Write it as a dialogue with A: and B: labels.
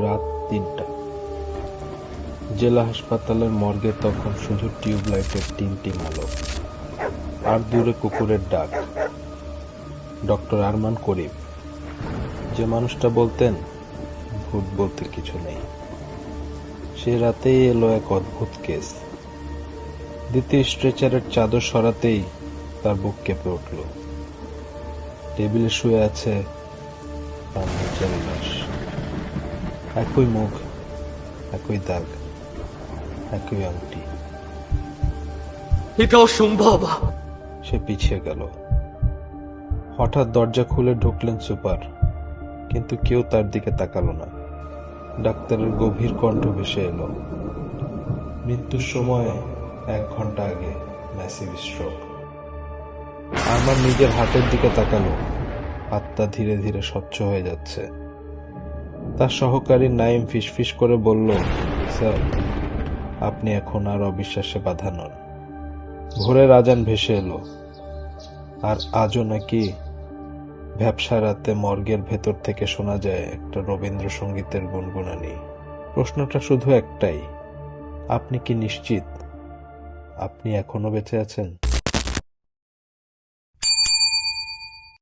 A: রাত ৩টা। জেলা হাসপাতালের মর্গে তখন শুধু টিউবলাইটের টিমটিম আলো, আর দূরে কুকুরের ডাক। ডক্টর আরমান করিম, যে মানুষটা বলতেন ভূত বলতে কিছু নেই, সে রাতেই এলো এক অদ্ভুত কেস। দ্বিতীয় স্ট্রেচারের চাদর সরাতেই তার বুক কেঁপে উঠল। টেবিলে শুয়ে আছে তার নিজের লাশ। একই মুখ, একই দাগ, একই আংটি।
B: এটা অসম্ভব।
A: সে পিছিয়ে গেল। হঠাৎ দরজা খুলে ঢুকলেন সুপার, কিন্তু কেউ তার দিকে তাকালো না। ডাক্তারের গভীর কণ্ঠ ভেসে এলো, মৃত্যুর সময় 1 ঘন্টা আগে ম্যাসিভ স্ট্রোক। আমার নিজের হাতের দিকে তাকালো, হাতটা ধীরে ধীরে স্বচ্ছ হয়ে যাচ্ছে। তার সহকারী নাইম ফিসফিস করে বলল, স্যার, আপনি এখন আর অবিশ্বাসে বাধা নন। ভোরের আজান ভেসে এলো, আর আজও নাকি ভ্যাপসা রাতে মর্গের ভেতর থেকে শোনা যায় একটা রবীন্দ্রসঙ্গীতের গুনগুনানি। প্রশ্নটা শুধু একটাই, আপনি কি নিশ্চিত আপনি এখনো বেঁচে আছেন?